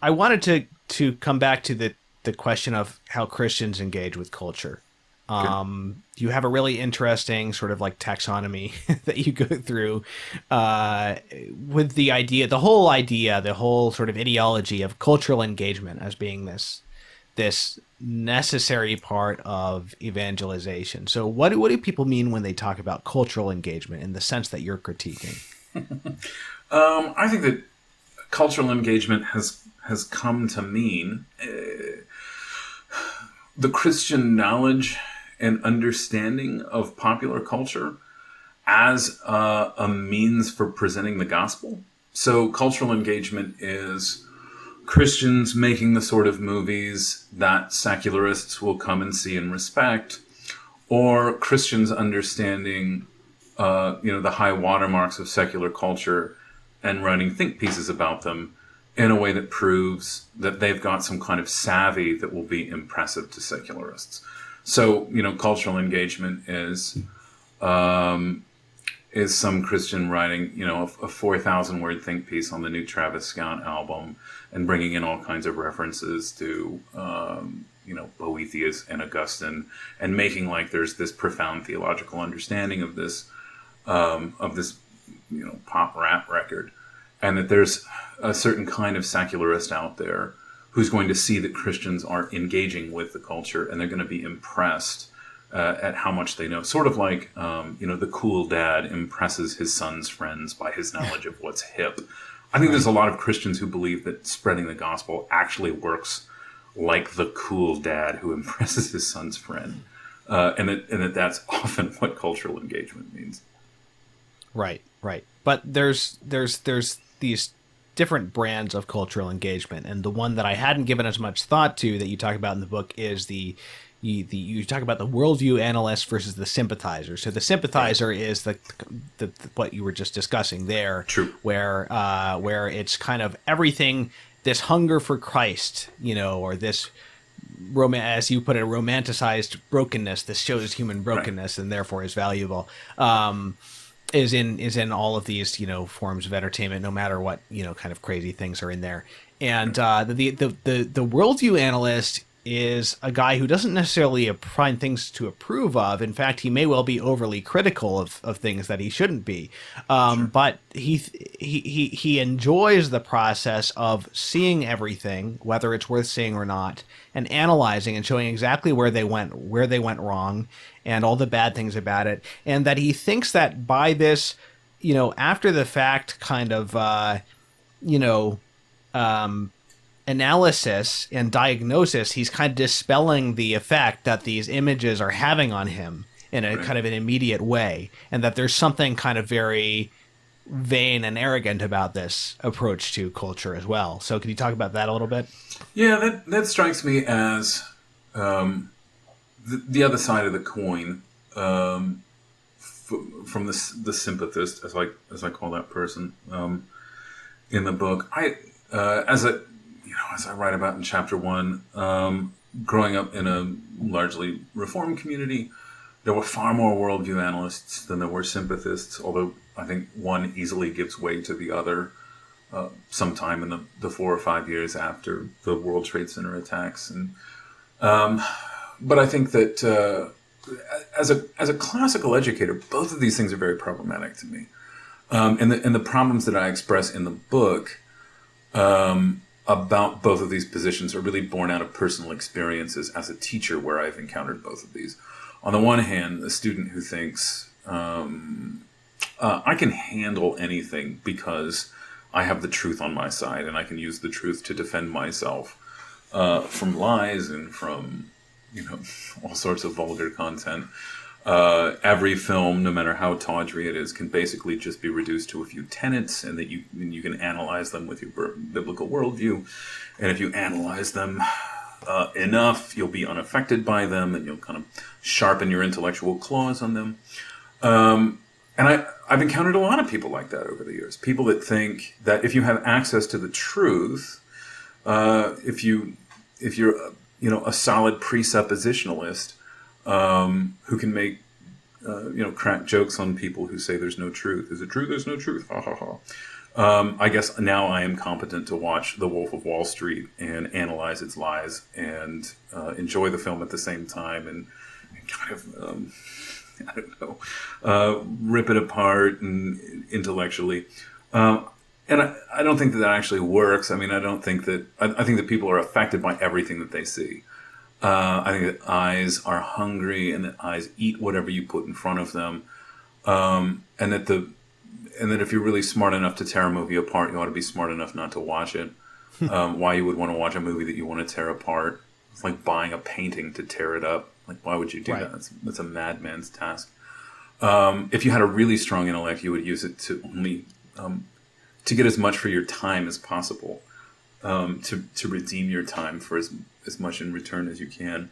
I wanted to come back to the question of how Christians engage with culture. Okay. You have a really interesting sort of like taxonomy that you go through with the whole sort of ideology of cultural engagement as being this necessary part of evangelization. So what do people mean when they talk about cultural engagement in the sense that you're critiquing? I think that cultural engagement has come to mean the Christian knowledge and understanding of popular culture as a means for presenting the gospel. So cultural engagement is Christians making the sort of movies that secularists will come and see and respect, or Christians understanding, the high watermarks of secular culture and writing think pieces about them in a way that proves that they've got some kind of savvy that will be impressive to secularists. So, cultural engagement is some Christian writing, a 4,000 word think piece on the new Travis Scott album and bringing in all kinds of references to, Boethius and Augustine, and making like there's this profound theological understanding of this, pop rap record, and that there's a certain kind of secularist out there who's going to see that Christians are engaging with the culture, and they're going to be impressed at how much they know. Sort of like, the cool dad impresses his son's friends by his knowledge of what's hip. I think there's a lot of Christians who believe that spreading the gospel actually works like the cool dad who impresses his son's friend. And that that's often what cultural engagement means. Right, right. But there's these different brands of cultural engagement, and the one that I hadn't given as much thought to that you talk about in the book is you talk about the worldview analyst versus the sympathizer. So the sympathizer is the what you were just discussing there, True. where it's kind of everything, this hunger for Christ, or this as you put it, romanticized brokenness. This shows human brokenness, right, and therefore is valuable. Is in all of these forms of entertainment, no matter what kind of crazy things are in there. And the worldview analyst is a guy who doesn't necessarily find things to approve of. In fact, he may well be overly critical of things that he shouldn't be. Sure. But he enjoys the process of seeing everything, whether it's worth seeing or not, and analyzing and showing exactly where they went wrong, and all the bad things about it. And that he thinks that by this, after the fact kind of, analysis and diagnosis, he's kind of dispelling the effect that these images are having on him in a kind of an immediate way, and that there's something kind of very vain and arrogant about this approach to culture as well. So can you talk about that a little bit? Yeah, that strikes me as the other side of the coin, from the sympathist, as I call that person in the book. As I write about in chapter 1, growing up in a largely Reformed community, there were far more worldview analysts than there were sympathists, although I think one easily gives way to the other sometime in the 4 or 5 years after the World Trade Center attacks. But I think that as a classical educator, both of these things are very problematic to me. And the problems that I express in the book about both of these positions are really born out of personal experiences as a teacher where I've encountered both of these. On the one hand, a student who thinks, I can handle anything because I have the truth on my side and I can use the truth to defend myself from lies and from, all sorts of vulgar content. Every film, no matter how tawdry it is, can basically just be reduced to a few tenets, and that you can analyze them with your biblical worldview. And if you analyze them enough, you'll be unaffected by them, and you'll kind of sharpen your intellectual claws on them. And I've encountered a lot of people like that over the years. People that think that if you have access to the truth, if you're a solid presuppositionalist, who can make, crack jokes on people who say there's no truth. Is it true there's no truth? Ha ha I guess now I am competent to watch The Wolf of Wall Street and analyze its lies and enjoy the film at the same time and kind of, I don't know, rip it apart and intellectually. And I don't think that that actually works. I mean, I don't think that, I think that people are affected by everything that they see. I think that eyes are hungry and that eyes eat whatever you put in front of them. And that if you're really smart enough to tear a movie apart, you ought to be smart enough not to watch it. Why you would want to watch a movie that you want to tear apart? It's like buying a painting to tear it up. Like, why would you do that? That's a madman's task. If you had a really strong intellect, you would use it to only to get as much for your time as possible, to redeem your time for as much in return as you can.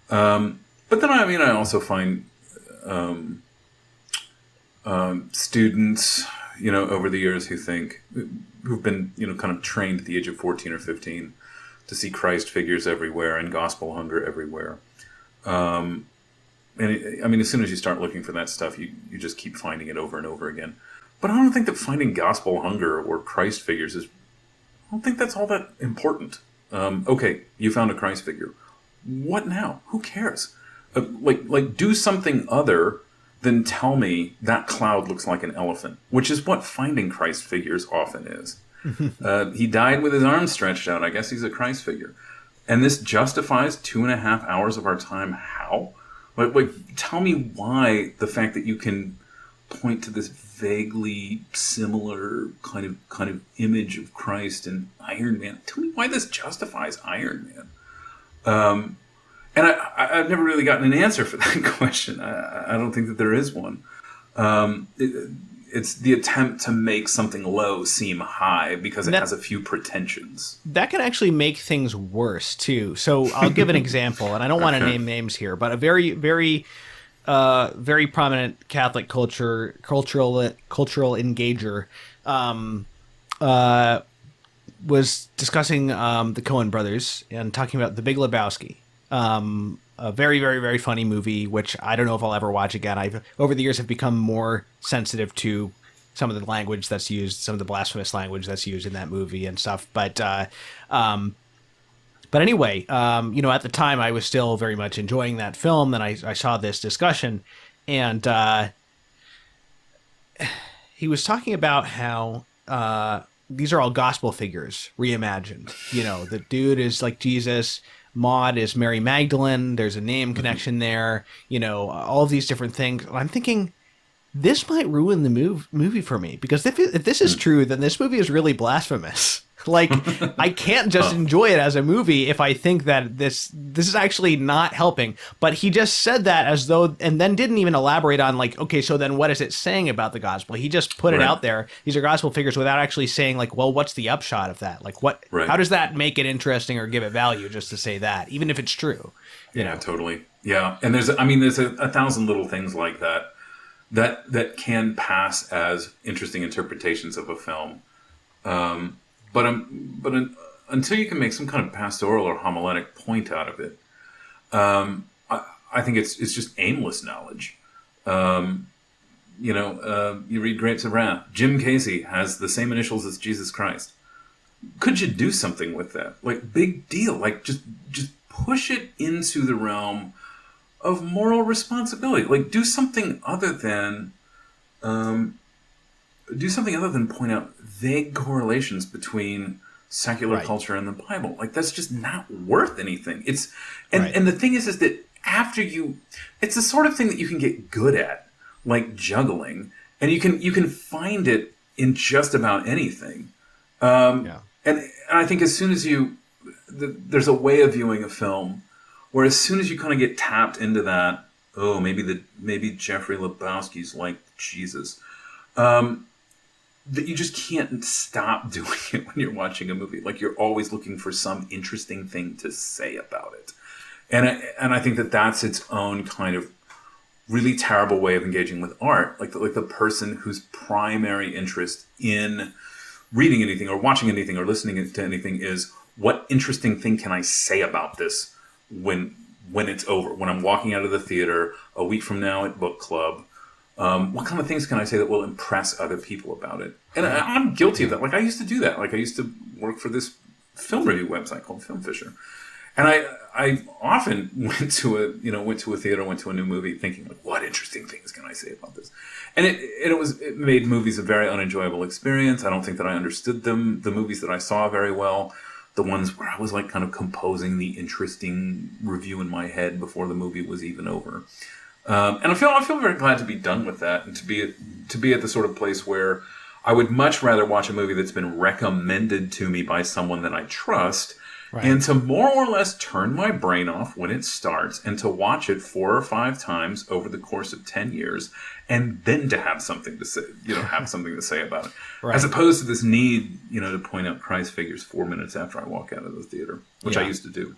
But then, I mean, I also find students, over the years who've been, kind of trained at the age of 14 or 15 to see Christ figures everywhere and gospel hunger everywhere. And I mean, as soon as you start looking for that stuff, you just keep finding it over and over again. But I don't think that finding gospel hunger or Christ figures I don't think that's all that important. Okay, you found a Christ figure. What now? Who cares? Like do something other than tell me that cloud looks like an elephant, which is what finding Christ figures often is. He died with his arms stretched out. I guess he's a Christ figure. And this justifies 2.5 hours of our time. How? Like, tell me why the fact that you can point to this vaguely similar kind of image of Christ and Iron Man. Tell me why this justifies Iron Man. And I've never really gotten an answer for that question. I don't think that there is one. It's the attempt to make something low seem high because it has a few pretensions. That can actually make things worse too. So I'll give an example, and I don't want to name names here, but a very, very, very prominent Catholic cultural engager was discussing the Coen brothers and talking about The Big Lebowski. A very, very, very funny movie, which I don't know if I'll ever watch again. I've over the years have become more sensitive to some of the language that's used, some of the blasphemous language that's used in that movie and stuff. But anyway, at the time I was still very much enjoying that film. Then I saw this discussion, and he was talking about how these are all gospel figures reimagined. The dude is like Jesus. Maud is Mary Magdalene. There's a name connection there. All of these different things. I'm thinking this might ruin the movie for me, because if this is true, then this movie is really blasphemous. Like, I can't just enjoy it as a movie if I think that this is actually not helping. But he just said that as though, and then didn't even elaborate on, like, okay, so then what is it saying about the gospel? He just put it out there. These are gospel figures without actually saying, like, well, what's the upshot of that? Like, what? How does that make it interesting or give it value just to say that, even if it's true? Yeah, totally. Yeah, and there's a thousand little things like that can pass as interesting interpretations of a film. But until you can make some kind of pastoral or homiletic point out of it, I think it's just aimless knowledge. You read Grapes of Wrath. Jim Casey has the same initials as Jesus Christ. Could you do something with that? Like, big deal. Like, just push it into the realm of moral responsibility. Like, do something other than point out vague correlations between secular culture and the Bible. Like, that's just not worth anything. And the thing is that after it's the sort of thing that you can get good at, like juggling, and you can find it in just about anything. And I think as soon as there's a way of viewing a film where as soon as you kind of get tapped into that, maybe Jeffrey Lebowski's like Jesus, that you just can't stop doing it when you're watching a movie. Like, you're always looking for some interesting thing to say about it. And I think that that's its own kind of really terrible way of engaging with art. Like the person whose primary interest in reading anything or watching anything or listening to anything is, what interesting thing can I say about this when it's over? When I'm walking out of the theater a week from now at book club, What kind of things can I say that will impress other people about it? And I'm guilty of that. Like I used to do that. Like I used to work for this film review website called Film Fisher. And I often went to a theater, went to a new movie thinking like, what interesting things can I say about this? And it made movies a very unenjoyable experience. I don't think that I understood them. The movies that I saw very well, the ones where I was like kind of composing the interesting review in my head before the movie was even over. And I feel very glad to be done with that and to be at the sort of place where I would much rather watch a movie that's been recommended to me by someone that I trust. Right. And to more or less turn my brain off when it starts and to watch it 4 or 5 times over the course of 10 years and then to have something to say, have something to say about it. Right. As opposed to this need, to point out Christ figures 4 minutes after I walk out of the theater, which I used to do.